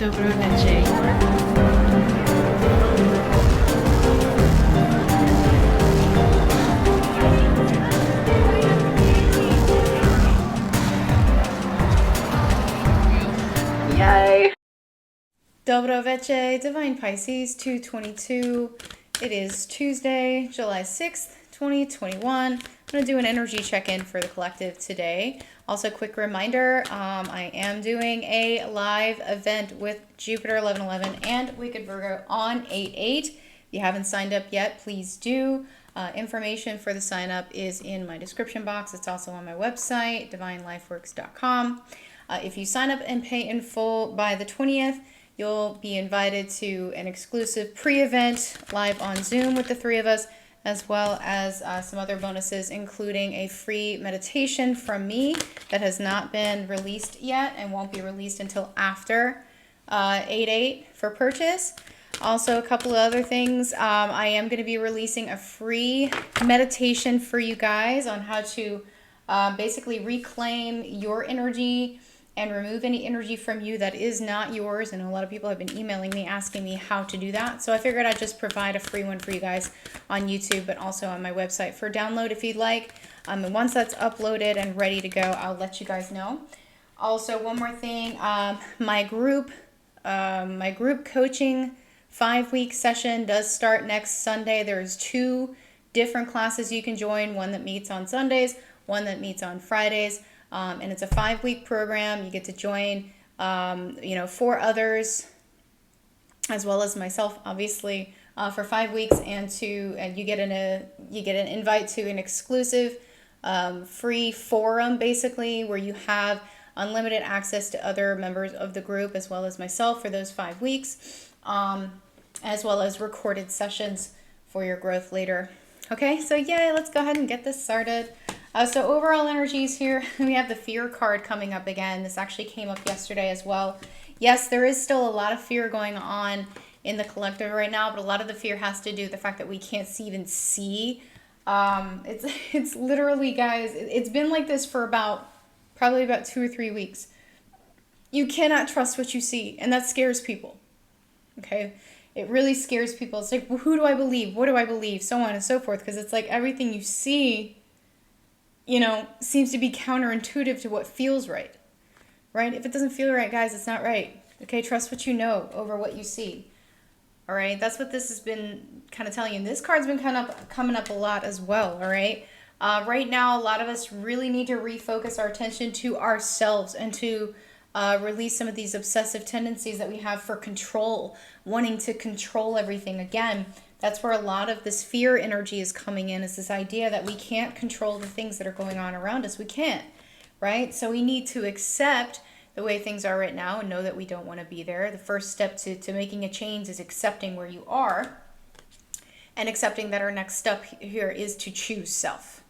Dobro večer. Yay! Dobro večer, Divine Pisces 222. It is Tuesday, July 6th, 2021. I'm going to do an energy check-in for the collective today. Also, quick reminder, I am doing a live event with Jupiter 1111 and Wicked Virgo on 8/8. If you haven't signed up yet, please do. Information for the sign up is in my description box. It's also on my website, divinelifeworks.com. If you sign up and pay in full by the 20th, you'll be invited to an exclusive pre-event live on Zoom with the three of us, as well as some other bonuses, including a free meditation from me that has not been released yet and won't be released until after 8/8 for purchase. Also, a couple of other things. I am going to be releasing a free meditation for you guys on how to basically reclaim your energy and remove any energy from you that is not yours. And a lot of people have been emailing me asking me how to do that. So I figured I'd just provide a free one for you guys on YouTube, but also on my website for download if you'd like. And once that's uploaded and ready to go, I'll let you guys know. Also, one more thing, my group coaching 5-week session does start next Sunday. There's 2 different classes you can join, one that meets on Sundays, one that meets on Fridays. And it's a 5-week program. You get to join, 4 others, as well as myself, obviously, for 5 weeks, and you get an invite to an exclusive free forum, basically, where you have unlimited access to other members of the group, as well as myself for those 5 weeks, as well as recorded sessions for your growth later. Okay, so yay, let's go ahead and get this started. So overall energies here, we have the fear card coming up again. This actually came up yesterday as well. Yes, there is still a lot of fear going on in the collective right now, but a lot of the fear has to do with the fact that we can't even see. It's literally, guys, it's been like this for probably about 2 or 3 weeks. You cannot trust what you see, and that scares people. Okay? It really scares people. It's like, well, who do I believe? What do I believe? So on and so forth, because it's like everything you see, seems to be counterintuitive to what feels right, right? If it doesn't feel right, guys, it's not right. Okay, trust what you know over what you see. All right, that's what this has been kind of telling you. And this card's been coming up a lot as well, all right? Right now, a lot of us really need to refocus our attention to ourselves and to release some of these obsessive tendencies that we have for control, wanting to control everything. Again, that's where a lot of this fear energy is coming in, is this idea that we can't control the things that are going on around us. We can't, right? So we need to accept the way things are right now and know that we don't want to be there. The first step to making a change is accepting where you are and accepting that our next step here is to choose self,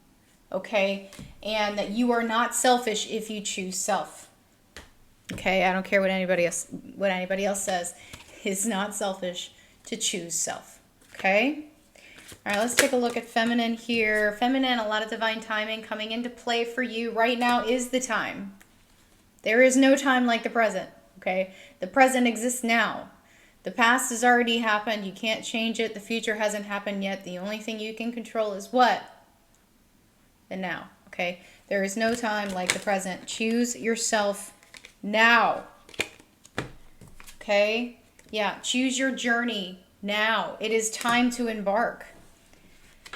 okay? And that you are not selfish if you choose self, okay? I don't care what anybody else says. It's not selfish to choose self. Okay. All right, let's take a look at feminine here. Feminine, a lot of divine timing coming into play for you. Right now is the time. There is no time like the present. Okay. The present exists now. The past has already happened. You can't change it. The future hasn't happened yet. The only thing you can control is what? The now. Okay. There is no time like the present. Choose yourself now. Okay. Yeah. Choose your journey now. It is time to embark.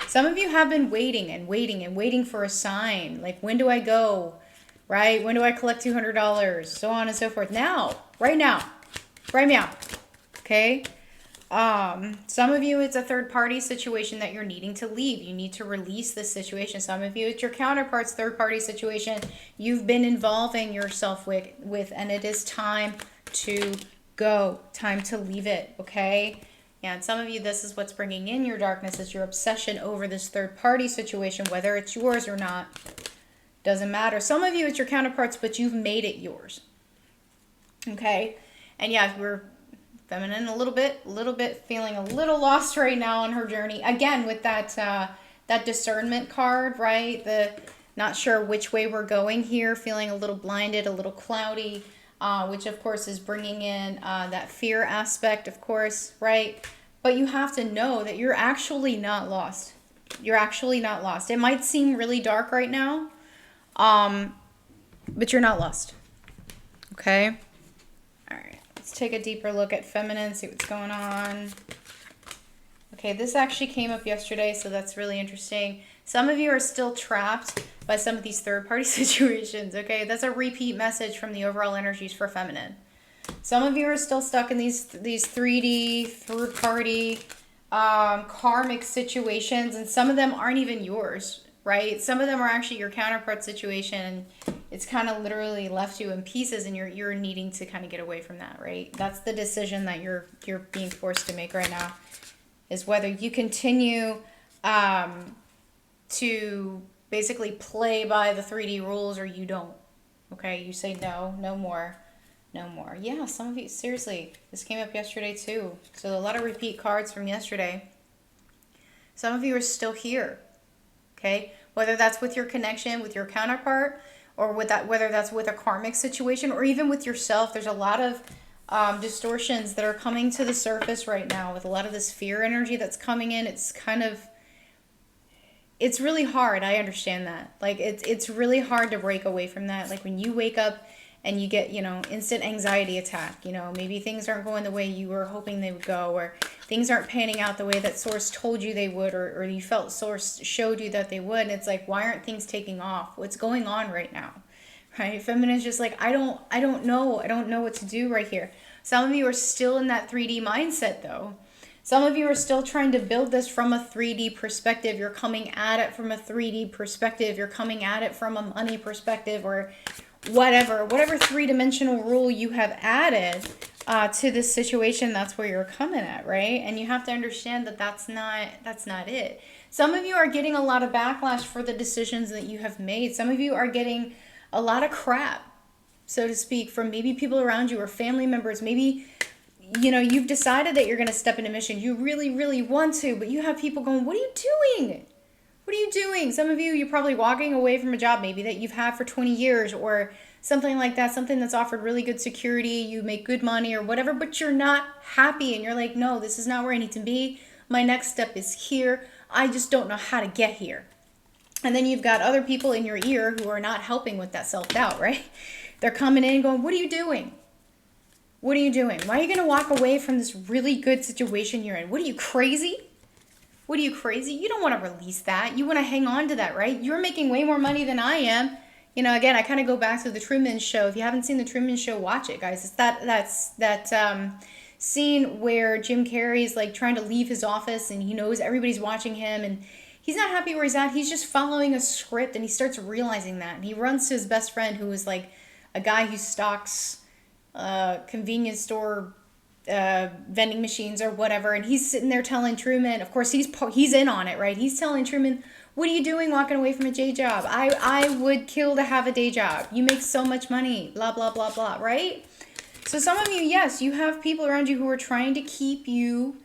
Some of you have been waiting and waiting and waiting for a sign. Like, when do I go? Right? When do I collect $200? So on and so forth. Now. Right now. Right now. Okay? Some of you, it's a third-party situation that you're needing to leave. You need to release this situation. Some of you, it's your counterpart's third-party situation you've been involving yourself with, and it is time to go. Time to leave it. Okay? And some of you, this is what's bringing in your darkness, is your obsession over this third-party situation, whether it's yours or not. Doesn't matter. Some of you, it's your counterparts, but you've made it yours. Okay? And yeah, we're feminine a little bit, feeling a little lost right now on her journey. Again, with that discernment card, right? The not sure which way we're going here, feeling a little blinded, a little cloudy. which of course is bringing in that fear aspect, of course, right? But you have to know that you're actually not lost. You're actually not lost. It might seem really dark right now, but you're not lost. Okay? All right. Let's take a deeper look at feminine, see what's going on. Okay, this actually came up yesterday, so that's really interesting. Some of you are still trapped by some of these third-party situations, okay? That's a repeat message from the overall energies for feminine. Some of you are still stuck in these 3D, third-party, karmic situations, and some of them aren't even yours, right? Some of them are actually your counterpart situation, and it's kind of literally left you in pieces, and you're needing to kind of get away from that, right? That's the decision that you're being forced to make right now, is whether you continue to basically play by the 3D rules or you don't. Okay, you say no, no more. No more. Yeah, some of you, seriously, this came up yesterday too. So a lot of repeat cards from yesterday. Some of you are still here, okay? Whether that's with your connection, with your counterpart, or with that, whether that's with a karmic situation, or even with yourself. There's a lot of distortions that are coming to the surface right now with a lot of this fear energy that's coming in. It's kind of, it's really hard. I understand that. Like, it's really hard to break away from that. Like, when you wake up and you get, instant anxiety attack, maybe things aren't going the way you were hoping they would go, or things aren't panning out the way that source told you they would, or you felt source showed you that they would. And it's like, why aren't things taking off? What's going on right now? Right? Feminine is just like, I don't know. I don't know what to do right here. Some of you are still in that 3D mindset though. Some of you are still trying to build this from a 3D perspective. You're coming at it from a 3D perspective. You're coming at it from a money perspective, or whatever three-dimensional rule you have added to this situation. That's where you're coming at, right? And you have to understand that that's not it. Some of you are getting a lot of backlash for the decisions that you have made. Some of you are getting a lot of crap, so to speak, from maybe people around you or family members. Maybe you've decided that you're going to step into mission. You really, really want to, but you have people going, what are you doing? What are you doing? Some of you, you're probably walking away from a job maybe that you've had for 20 years or something like that, something that's offered really good security, you make good money or whatever, but you're not happy and you're like, no, this is not where I need to be. My next step is here. I just don't know how to get here. And then you've got other people in your ear who are not helping with that self-doubt, right? They're coming in and going, what are you doing? What are you doing? Why are you going to walk away from this really good situation you're in? What are you, crazy? What are you, crazy? You don't want to release that. You want to hang on to that, right? You're making way more money than I am. Again, I kind of go back to the Truman Show. If you haven't seen the Truman Show, watch it, guys. It's that scene where Jim Carrey's like trying to leave his office and he knows everybody's watching him and he's not happy where he's at. He's just following a script and he starts realizing that. And he runs to his best friend who is like a guy who stocks convenience store vending machines or whatever, and he's sitting there telling Truman, of course he's in on it, right? He's telling Truman, what are you doing walking away from a day job? I would kill to have a day job. You make so much money, blah, blah, blah, blah, right? So some of you, yes, you have people around you who are trying to keep you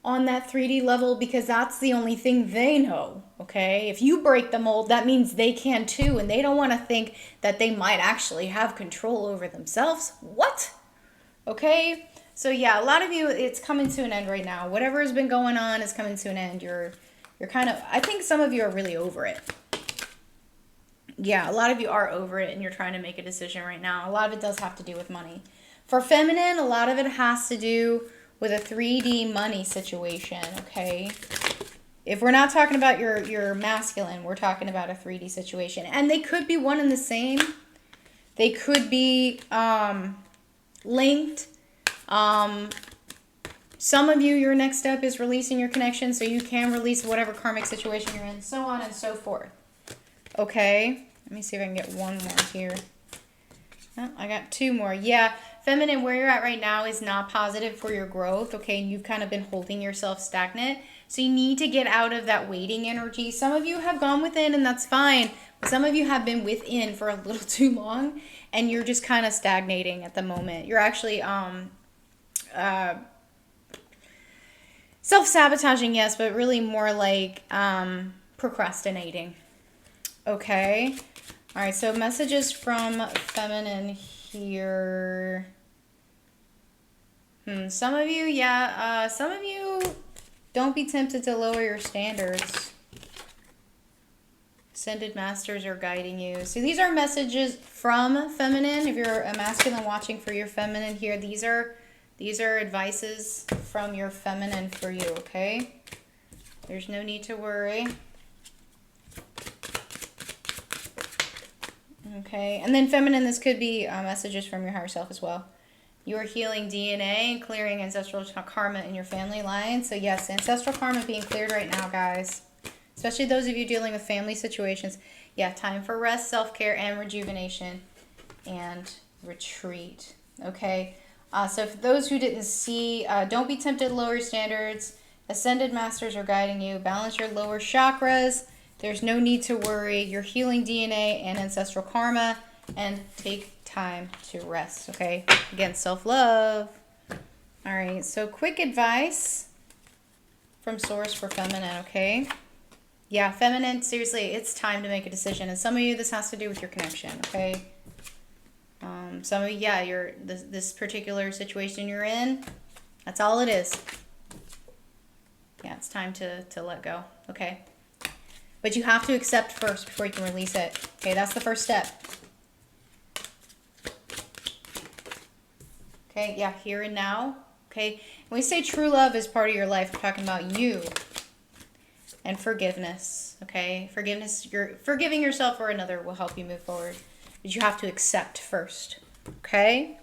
on that 3D level because that's the only thing they know, okay? If you break the mold, that means they can too, and they don't want to think that they might actually have control over themselves. What? Okay? So yeah, a lot of you, it's coming to an end right now. Whatever has been going on is coming to an end. You're kind of, I think some of you are really over it. Yeah, a lot of you are over it and you're trying to make a decision right now. A lot of it does have to do with money. For feminine, a lot of it has to do with a 3D money situation, okay? If we're not talking about your masculine, we're talking about a 3D situation. And they could be one and the same. They could be linked. Some of you, your next step is releasing your connection so you can release whatever karmic situation you're in, so on and so forth. Okay? Let me see if I can get one more here. Oh, I got two more. Yeah, feminine, where you're at right now is not positive for your growth, okay? And you've kind of been holding yourself stagnant. So you need to get out of that waiting energy. Some of you have gone within, and that's fine. But some of you have been within for a little too long, and you're just kind of stagnating at the moment. You're actually self-sabotaging, yes, but really more like procrastinating. Okay? All right, so messages from feminine here. Some of you, yeah, some of you, don't be tempted to lower your standards. Ascended masters are guiding you. So these are messages from feminine. If you're a masculine watching for your feminine here, these are advices from your feminine for you, okay? There's no need to worry. Okay, and then feminine, this could be messages from your higher self as well. You are healing DNA and clearing ancestral karma in your family line. So yes, ancestral karma being cleared right now, guys. Especially those of you dealing with family situations. Yeah, time for rest, self-care, and rejuvenation. And retreat. Okay, so for those who didn't see, don't be tempted to lower standards. Ascended masters are guiding you. Balance your lower chakras. There's no need to worry. You're healing DNA and ancestral karma. And take time to rest, okay? Again, self-love. All right, so quick advice from Source for feminine, okay? Yeah, feminine, seriously, it's time to make a decision. And some of you, this has to do with your connection, okay? Some of you, yeah, this particular situation you're in, that's all it is. Yeah, it's time to let go, okay? But you have to accept first before you can release it. Okay, that's the first step. Okay, yeah, here and now. Okay, when we say true love is part of your life, we're talking about you. And forgiveness, okay? Forgiveness, forgiving yourself or another will help you move forward. But you have to accept first, okay?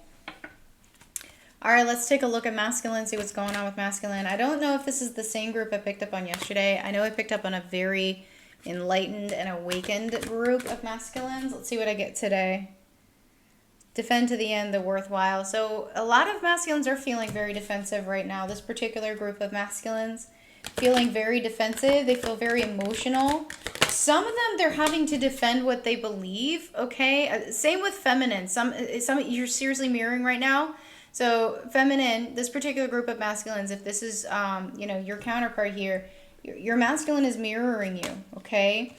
All right, let's take a look at masculine, see what's going on with masculine. I don't know if this is the same group I picked up on yesterday. I know I picked up on a very enlightened and awakened group of masculines. Let's see what I get today. Defend to the end, the worthwhile. So a lot of masculines are feeling very defensive right now. This particular group of masculines feeling very defensive. They feel very emotional. Some of them, they're having to defend what they believe, okay? Same with feminine. Some you're seriously mirroring right now. So feminine, this particular group of masculines, if this is, your counterpart here, your masculine is mirroring you, okay?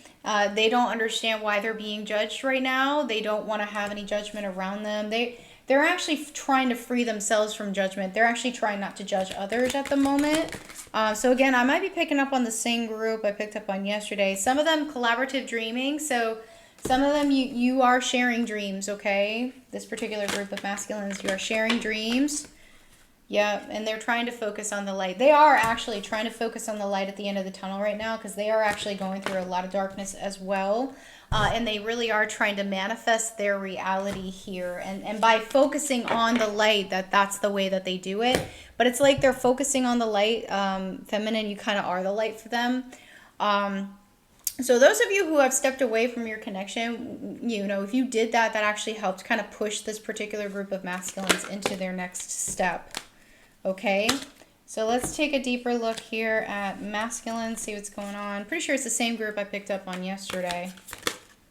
They don't understand why they're being judged right now. They don't want to have any judgment around them. They're actually trying to free themselves from judgment. They're actually trying not to judge others at the moment. So again, I might be picking up on the same group I picked up on yesterday. Some of them collaborative dreaming. So some of them you are sharing dreams, okay? This particular group of masculines, you are sharing dreams. Yeah, and they're trying to focus on the light. They are actually trying to focus on the light at the end of the tunnel right now because they are actually going through a lot of darkness as well. And they really are trying to manifest their reality here. And by focusing on the light, that's the way that they do it. But it's like they're focusing on the light. Feminine, you kind of are the light for them. So those of you who have stepped away from your connection, if you did that, that actually helped kind of push this particular group of masculines into their next step. Okay, so let's take a deeper look here at masculine, see what's going on. Pretty sure it's the same group I picked up on yesterday,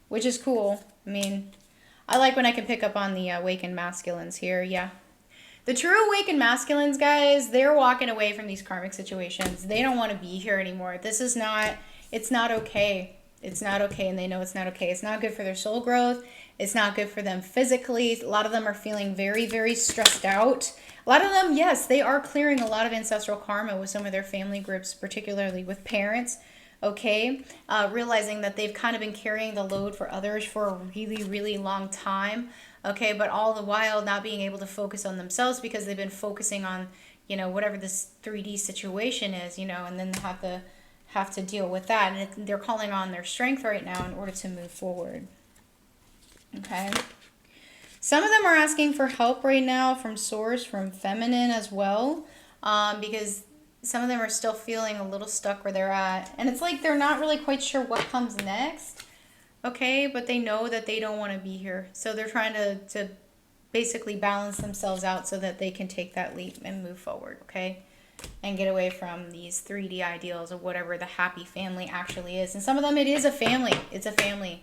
which is cool. I mean, I like when I can pick up on the awakened masculines here, yeah. The true awakened masculines, guys, they're walking away from these karmic situations. They don't want to be here anymore. It's not okay. It's not okay, and they know it's not okay. It's not good for their soul growth. It's not good for them physically. A lot of them are feeling very, very stressed out. A lot of them, yes, they are clearing a lot of ancestral karma with some of their family groups, particularly with parents, okay? Realizing that they've kind of been carrying the load for others for a really, really long time, okay? But all the while not being able to focus on themselves because they've been focusing on, whatever this 3D situation is, and then have to deal with that. And they're calling on their strength right now in order to move forward, okay? Some of them are asking for help right now from Source, from feminine as well, because some of them are still feeling a little stuck where they're at. And it's like they're not really quite sure what comes next, okay? But they know that they don't want to be here. So they're trying to basically balance themselves out so that they can take that leap and move forward, okay? And get away from these 3D ideals of whatever the happy family actually is. And some of them, it is a family. It's a family.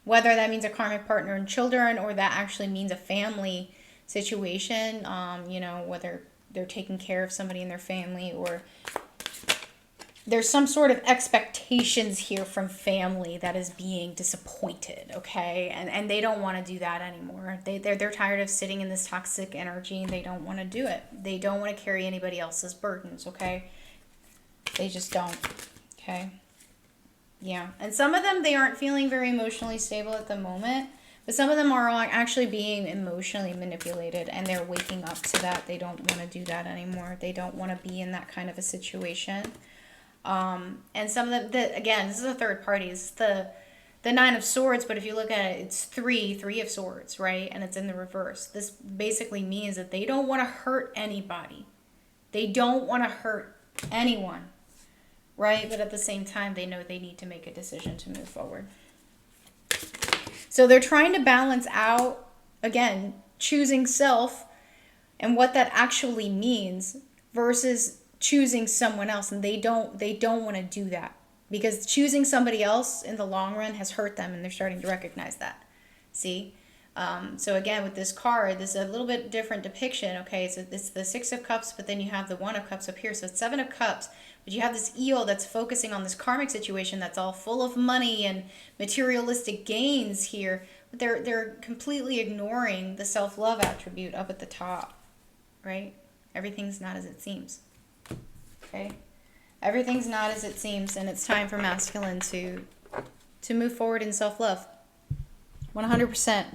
Whether that means a karmic partner and children or that actually means a family situation, whether they're taking care of somebody in their family or, there's some sort of expectations here from family that is being disappointed, okay? And they don't want to do that anymore. They're tired of sitting in this toxic energy, and they don't want to do it. They don't want to carry anybody else's burdens, okay? They just don't, okay? Yeah, and some of them, they aren't feeling very emotionally stable at the moment, but some of them are actually being emotionally manipulated, and they're waking up to that. They don't want to do that anymore. They don't want to be in that kind of a situation. And some of them, again, this is a third party. It's the Nine of Swords, but if you look at it, it's three of Swords, right? And it's in the reverse. This basically means that they don't want to hurt anybody. They don't want to hurt anyone, right? But at the same time, they know they need to make a decision to move forward. So they're trying to balance out, again, choosing self and what that actually means versus choosing someone else, and they don't want to do that, because choosing somebody else in the long run has hurt them, and they're starting to recognize that. See? So again, with this card, this is a little bit different depiction, okay? So it's the Six of Cups, but then you have the One of Cups up here, so it's Seven of Cups, but you have this eel that's focusing on this karmic situation that's all full of money and materialistic gains here, but they're completely ignoring the self-love attribute up at the top, right? Everything's not as it seems. Okay, everything's not as it seems, and it's time for masculine to move forward in self-love. 100%.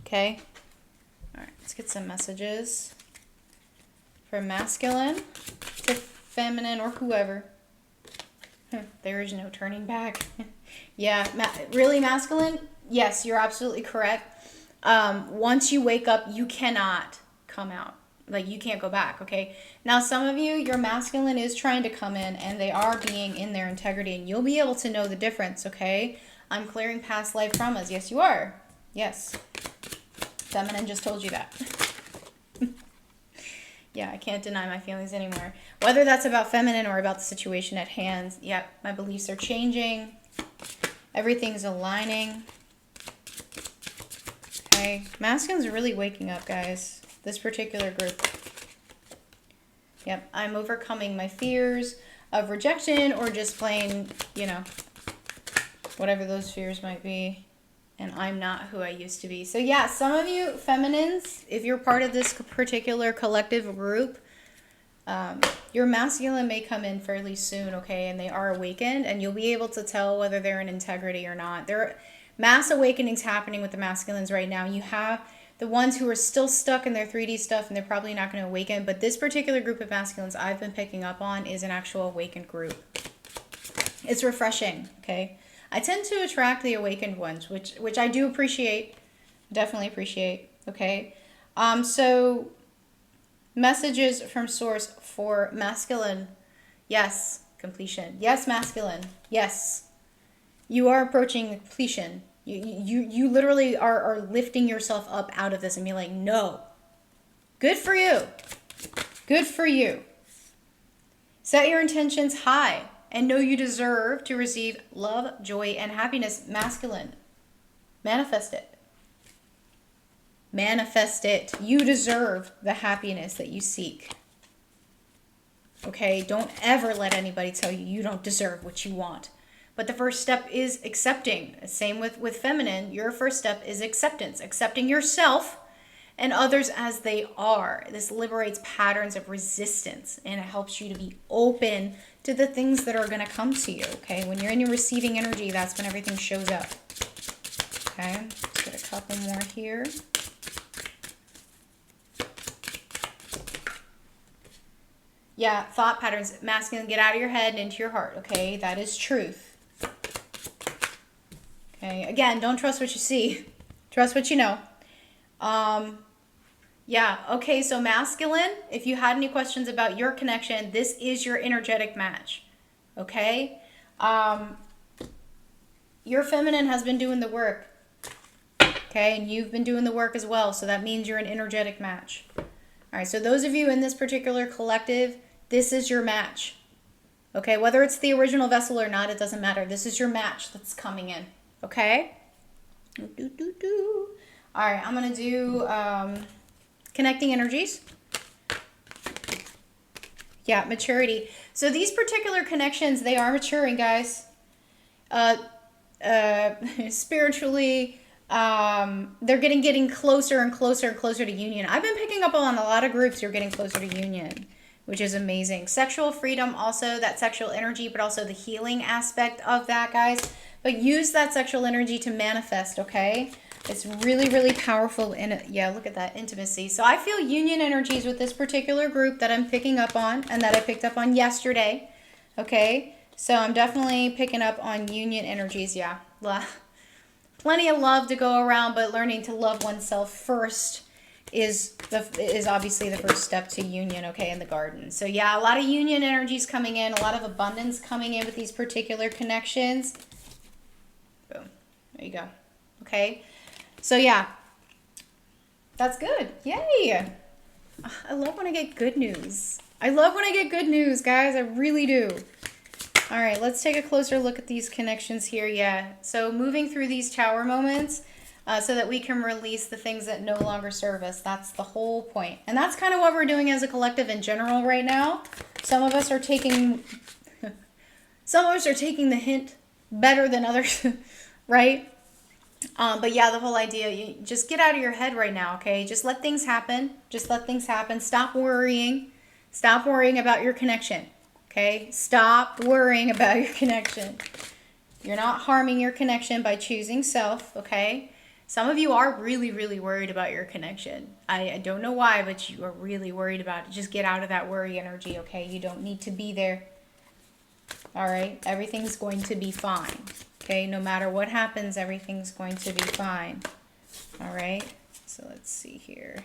Okay. All right, let's get some messages for masculine, to feminine, or whoever. There is no turning back. Yeah, really masculine? Yes, you're absolutely correct. Once you wake up, you cannot come out. Like, you can't go back, okay? Now, some of you, your masculine is trying to come in, and they are being in their integrity, and you'll be able to know the difference, okay? I'm clearing past life traumas. Yes, you are. Yes. Feminine just told you that. Yeah, I can't deny my feelings anymore. Whether that's about feminine or about the situation at hand, yeah, my beliefs are changing. Everything's aligning. Okay? Masculine's really waking up, guys. This particular group. Yep, I'm overcoming my fears of rejection, or just plain, you know, whatever those fears might be. And I'm not who I used to be. So yeah, some of you feminines, if you're part of this particular collective group, your masculine may come in fairly soon, okay? And they are awakened, and you'll be able to tell whether they're in integrity or not. There are mass awakenings happening with the masculines right now. You have the ones who are still stuck in their 3D stuff, and they're probably not going to awaken. But this particular group of masculines I've been picking up on is an actual awakened group. It's refreshing, okay? I tend to attract the awakened ones, which I do appreciate, definitely appreciate, okay? So messages from source for masculine. Yes, completion. Yes, masculine. Yes. You are approaching completion. You literally are lifting yourself up out of this and be like, no. Good for you. Good for you. Set your intentions high and know you deserve to receive love, joy, and happiness. Masculine. Manifest it. Manifest it. You deserve the happiness that you seek. Okay? Don't ever let anybody tell you you don't deserve what you want. But the first step is accepting. Same with feminine. Your first step is acceptance. Accepting yourself and others as they are. This liberates patterns of resistance, and it helps you to be open to the things that are going to come to you. Okay? When you're in your receiving energy, that's when everything shows up. Okay? Let's get a couple more here. Yeah, thought patterns. Masculine, get out of your head and into your heart. Okay? That is truth. Okay, again, don't trust what you see. Trust what you know. Yeah, okay, so masculine, if you had any questions about your connection, this is your energetic match. Okay? Your feminine has been doing the work. Okay, and you've been doing the work as well, so that means you're an energetic match. All right, so those of you in this particular collective, this is your match. Okay, whether it's the original vessel or not, it doesn't matter. This is your match that's coming in. Okay? All right, I'm going to do connecting energies. Yeah, maturity. So these particular connections, they are maturing, guys. Uh, Spiritually, they're getting closer and closer and closer to union. I've been picking up on a lot of groups who are getting closer to union, which is amazing. Sexual freedom, also that sexual energy, but also the healing aspect of that, guys. But use that sexual energy to manifest, okay? It's really, really powerful. Yeah, look at that intimacy. So I feel union energies with this particular group that I'm picking up on and that I picked up on yesterday, okay? So I'm definitely picking up on union energies, yeah. Plenty of love to go around, but learning to love oneself first is obviously the first step to union, okay, in the garden. So yeah, a lot of union energies coming in, a lot of abundance coming in with these particular connections. Boom. There you go. Okay. So yeah, that's good. Yay. I love when I get good news. I love when I get good news, guys. I really do. All right, let's take a closer look at these connections here. Yeah, so moving through these tower moments so that we can release the things that no longer serve us. That's the whole point. And that's kind of what we're doing as a collective in general right now. Some of us are taking the hint better than others, right? But yeah, the whole idea, you just get out of your head right now, okay? Just let things happen. Just let things happen. Stop worrying. Stop worrying about your connection, okay? Stop worrying about your connection. You're not harming your connection by choosing self, okay? Some of you are really, really worried about your connection. I don't know why, but you are really worried about it. Just get out of that worry energy, okay? You don't need to be there. All right? Everything's going to be fine. Okay, no matter what happens, everything's going to be fine. All right, so let's see here.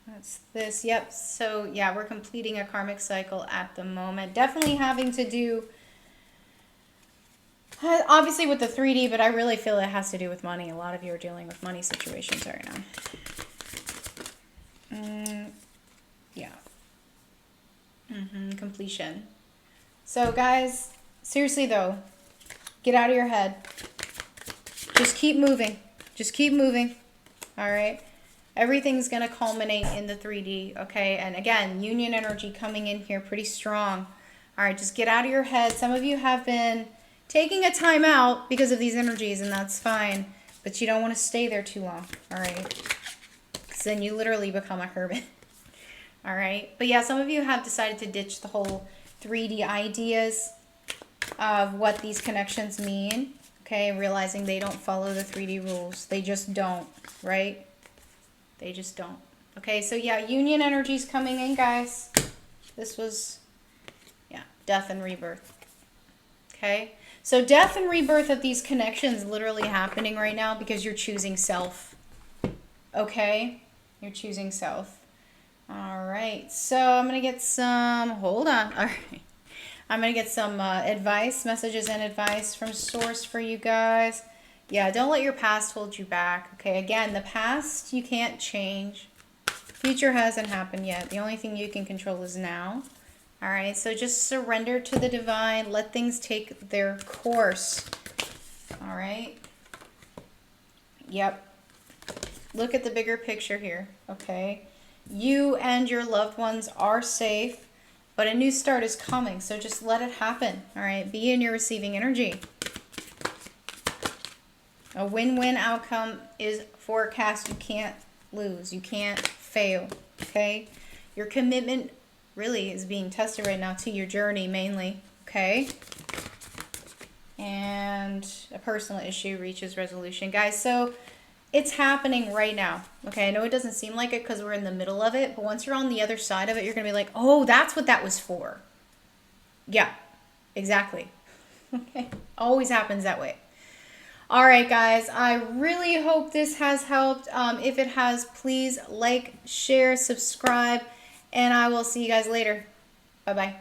That's this. Yep, so yeah, we're completing a karmic cycle at the moment. Definitely having to do, obviously with the 3D, but I really feel it has to do with money. A lot of you are dealing with money situations right now. Yeah. Completion. So guys, seriously though, get out of your head. Just keep moving. Just keep moving. All right. Everything's going to culminate in the 3D. Okay. And again, union energy coming in here pretty strong. All right. Just get out of your head. Some of you have been taking a time out because of these energies, and that's fine. But you don't want to stay there too long. All right. Because then you literally become a hermit. All right. But yeah, some of you have decided to ditch the whole 3D ideas of what these connections mean, okay, realizing they don't follow the 3D rules. They just don't, right? They just don't. Okay, so yeah, union energies coming in, guys. This was, yeah, death and rebirth. Okay, so death and rebirth of these connections literally happening right now because you're choosing self. Okay, you're choosing self. All right, so I'm going to get some, hold on, all right. I'm going to get some advice, messages and advice from source for you guys. Yeah, don't let your past hold you back. Okay, again, the past you can't change. Future hasn't happened yet. The only thing you can control is now. All right, so just surrender to the divine. Let things take their course. All right. Yep. Look at the bigger picture here, okay? You and your loved ones are safe. But a new start is coming, so just let it happen, all right? Be in your receiving energy. A win-win outcome is forecast. You can't lose. You can't fail, okay? Your commitment really is being tested right now to your journey mainly, okay? And a personal issue reaches resolution. Guys, so it's happening right now. Okay, I know it doesn't seem like it because we're in the middle of it, but once you're on the other side of it, you're going to be like, oh, that's what that was for. Yeah, exactly. Okay, always happens that way. All right, guys, I really hope this has helped. If it has, please like, share, subscribe, and I will see you guys later. Bye-bye.